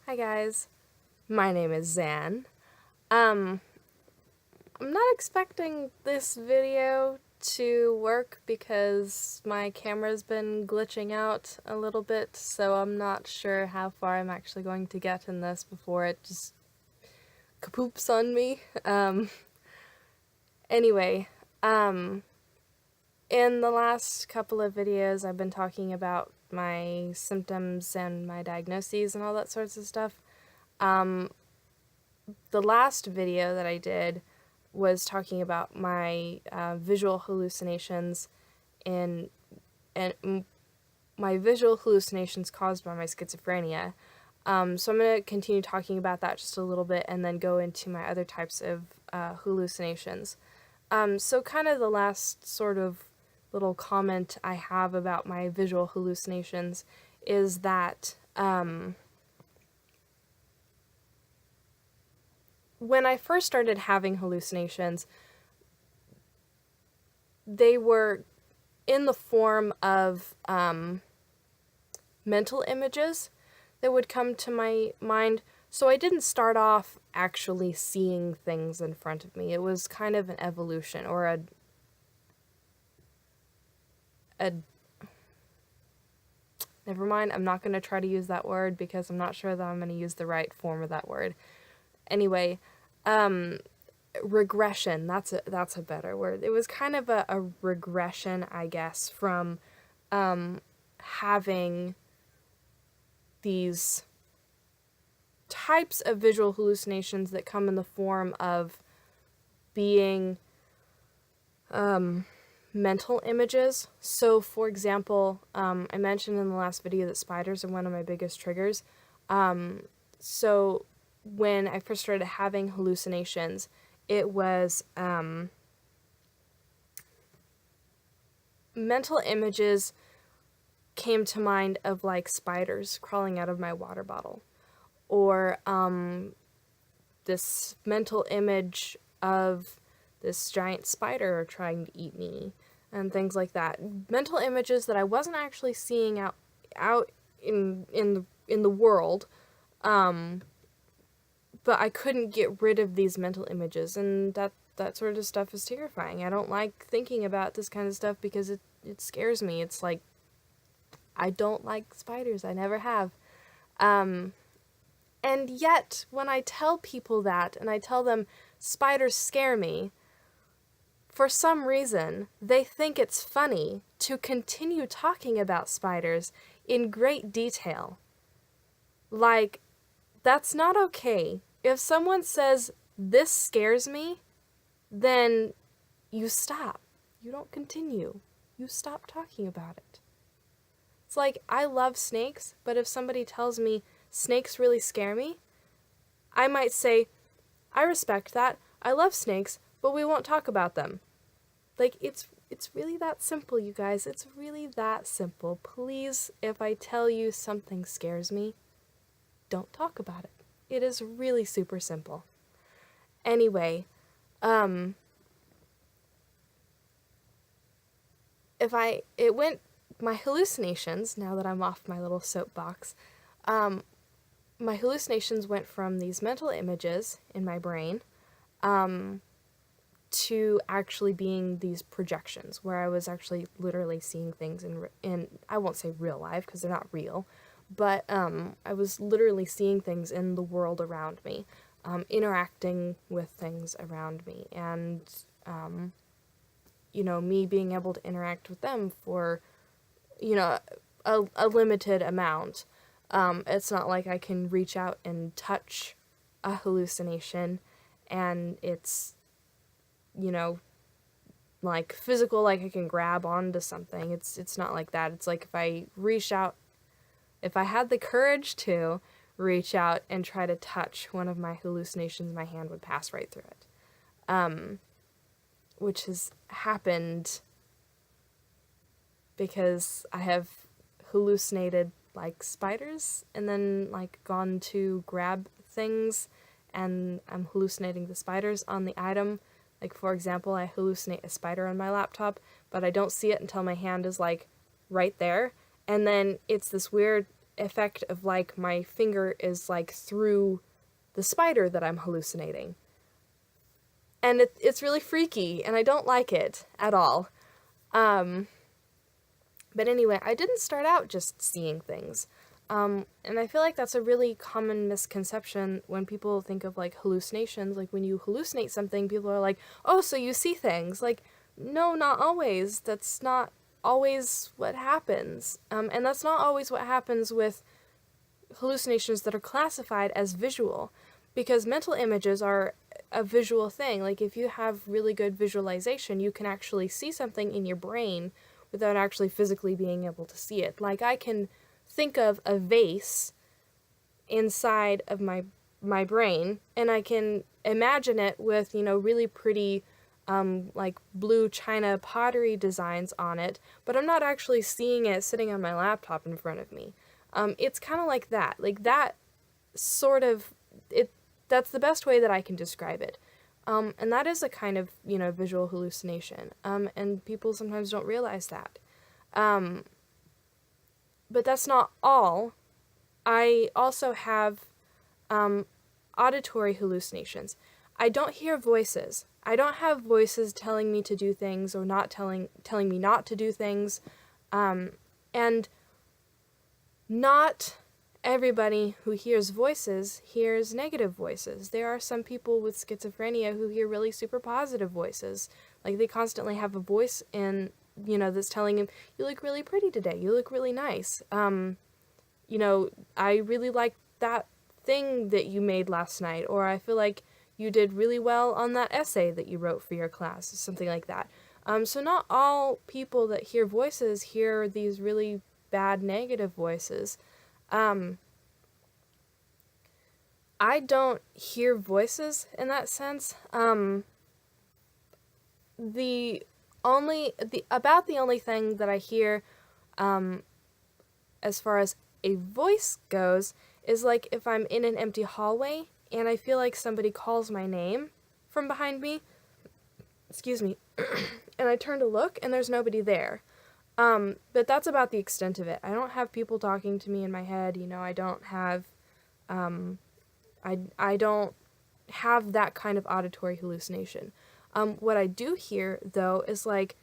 Hi guys, my name is Zan. I'm not expecting this video to work because my camera's been glitching out a little bit, so I'm not sure how far I'm actually going to get in this before it just kapoops on me. Anyway, in the last couple of videos I've been talking about my symptoms and my diagnoses and all that sorts of stuff. The last video that I did was talking about my visual hallucinations and my visual hallucinations caused by my schizophrenia. So I'm going to continue talking about that just a little bit and then go into my other types of hallucinations. So kind of the last sort of little comment I have about my visual hallucinations is that when I first started having hallucinations, they were in the form of mental images that would come to my mind. So I didn't start off actually seeing things in front of me. It was kind of an evolution, or a never mind, I'm not going to try to use that word because I'm not sure that I'm going to use the right form of that word. Anyway, regression, that's a better word. It was kind of a regression, I guess, from having these types of visual hallucinations that come in the form of being mental images. So, for example, I mentioned in the last video that spiders are one of my biggest triggers. So when I first started having hallucinations, it was mental images came to mind of like spiders crawling out of my water bottle, or this mental image of this giant spider trying to eat me, and things like that. Mental images that I wasn't actually seeing out in the world, but I couldn't get rid of these mental images, and that sort of stuff is terrifying. I don't like thinking about this kind of stuff because it scares me. It's like, I don't like spiders. I never have. And yet, when I tell people that, and I tell them spiders scare me, for some reason, they think it's funny to continue talking about spiders in great detail. Like, that's not okay. If someone says, this scares me, then you stop. You don't continue. You stop talking about it. It's like, I love snakes, but if somebody tells me snakes really scare me, I might say, I respect that. I love snakes, but we won't talk about them. Like, it's really that simple, you guys. It's really that simple. Please, if I tell you something scares me, don't talk about it. It is really super simple. Anyway, my hallucinations, now that I'm off my little soapbox, my hallucinations went from these mental images in my brain, to actually being these projections where I was actually literally seeing things in I won't say real life because they're not real, but I was literally seeing things in the world around me, interacting with things around me, and me being able to interact with them for a limited amount. It's not like I can reach out and touch a hallucination and it's like physical, like I can grab onto something. It's not like that. It's like if I reach out, if I had the courage to reach out and try to touch one of my hallucinations, my hand would pass right through it. Which has happened because I have hallucinated like spiders and then like gone to grab things and I'm hallucinating the spiders on the item. Like, for example, I hallucinate a spider on my laptop, but I don't see it until my hand is, like, right there. And then it's this weird effect of like my finger is like through the spider that I'm hallucinating. And it's really freaky, and I don't like it at all. But anyway, I didn't start out just seeing things. And I feel like that's a really common misconception when people think of like hallucinations. Like when you hallucinate something, people are like, oh, so you see things. Like, no, not always. That's not always what happens. And that's not always what happens with hallucinations that are classified as visual, because mental images are a visual thing. Like if you have really good visualization, you can actually see something in your brain without actually physically being able to see it. Like I can think of a vase inside of my brain, and I can imagine it with, really pretty like blue china pottery designs on it, but I'm not actually seeing it sitting on my laptop in front of me. It's kind of like that. Like that sort of, that's the best way that I can describe it. And that is a kind of, visual hallucination. And people sometimes don't realize that. But that's not all. I also have auditory hallucinations. I don't hear voices. I don't have voices telling me to do things or not telling me not to do things. And not everybody who hears voices hears negative voices. There are some people with schizophrenia who hear really super positive voices. Like they constantly have a voice in, that's telling him, you look really pretty today. You look really nice. I really like that thing that you made last night, or I feel like you did really well on that essay that you wrote for your class, something like that. So not all people that hear voices hear these really bad negative voices. I don't hear voices in that sense. The only thing that I hear, as far as a voice goes, is like if I'm in an empty hallway and I feel like somebody calls my name from behind me, excuse me, and I turn to look and there's nobody there. But that's about the extent of it. I don't have people talking to me in my head, I don't have, I don't have that kind of auditory hallucination. What I do hear, though, is, like,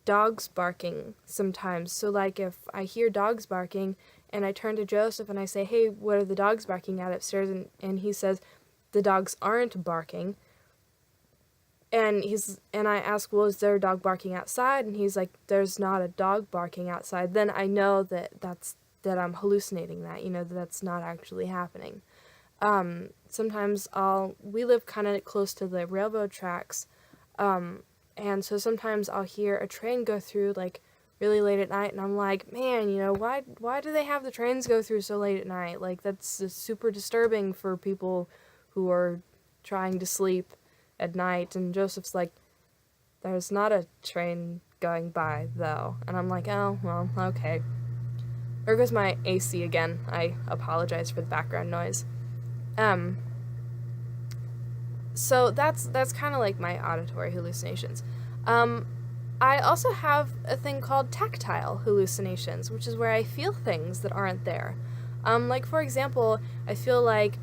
dogs barking sometimes. So, like, if I hear dogs barking and I turn to Joseph and I say, hey, what are the dogs barking at upstairs? And he says, the dogs aren't barking. And I ask, well, is there a dog barking outside? And he's like, there's not a dog barking outside. Then I know that I'm hallucinating that, that's not actually happening. Sometimes we live kind of close to the railroad tracks, and so sometimes I'll hear a train go through, like, really late at night, and I'm like, man, why do they have the trains go through so late at night? Like, that's super disturbing for people who are trying to sleep at night. And Joseph's like, there's not a train going by, though. And I'm like, oh, well, okay. There goes my AC again. I apologize for the background noise. So that's kind of like my auditory hallucinations. I also have a thing called tactile hallucinations, which is where I feel things that aren't there. Like, for example, I feel like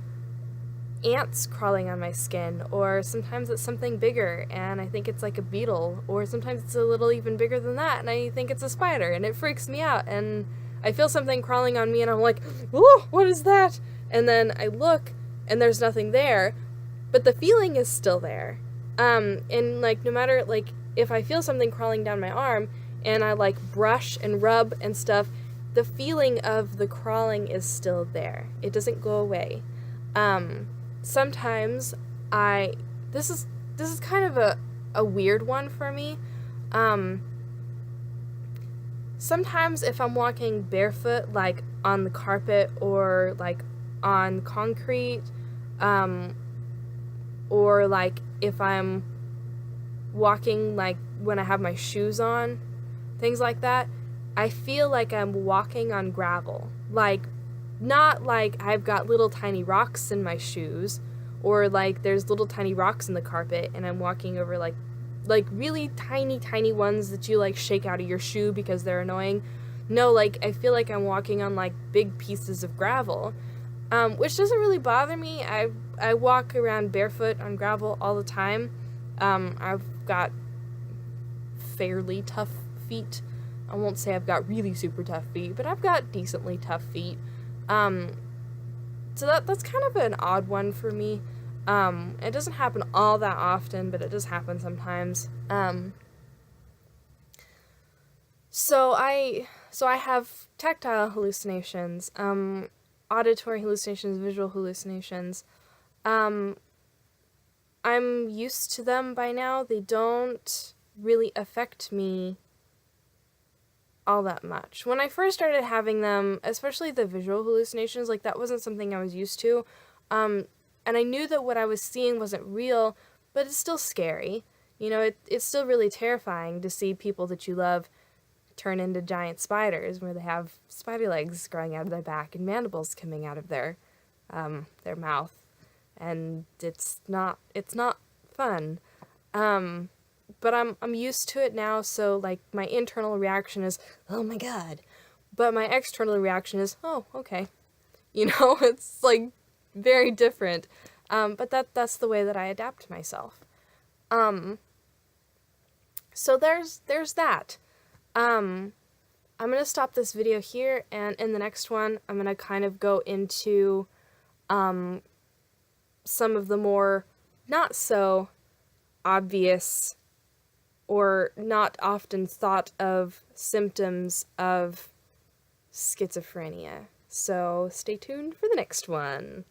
ants crawling on my skin, or sometimes it's something bigger and I think it's like a beetle, or sometimes it's a little even bigger than that and I think it's a spider, and it freaks me out, and I feel something crawling on me and I'm like, oh, what is that? And then I look and there's nothing there, but the feeling is still there. And like, no matter, like, if I feel something crawling down my arm and I like brush and rub and stuff, the feeling of the crawling is still there. It doesn't go away. Sometimes this is kind of a weird one for me. Sometimes if I'm walking barefoot, like on the carpet or like on concrete, or like if I'm walking like when I have my shoes on, things like that, I feel like I'm walking on gravel. Like, not like I've got little tiny rocks in my shoes, or like there's little tiny rocks in the carpet and I'm walking over like really tiny ones that you like shake out of your shoe because they're annoying. No, like, I feel like I'm walking on, like, big pieces of gravel, which doesn't really bother me. I walk around barefoot on gravel all the time. I've got fairly tough feet. I won't say I've got really super tough feet, but I've got decently tough feet. So that's kind of an odd one for me. It doesn't happen all that often, but it does happen sometimes. So I have tactile hallucinations, auditory hallucinations, visual hallucinations. I'm used to them by now. They don't really affect me all that much. When I first started having them, especially the visual hallucinations, like, that wasn't something I was used to. And I knew that what I was seeing wasn't real, but it's still scary. You know, it's still really terrifying to see people that you love turn into giant spiders, where they have spider legs growing out of their back and mandibles coming out of their mouth, and it's not fun. But I'm used to it now, so, like, my internal reaction is, oh my god, but my external reaction is, oh, okay. You know, it's, like, very different. But that's the way that I adapt myself. So there's that. I'm gonna stop this video here, and in the next one, I'm gonna kind of go into some of the more not so obvious or not often thought of symptoms of schizophrenia. So stay tuned for the next one.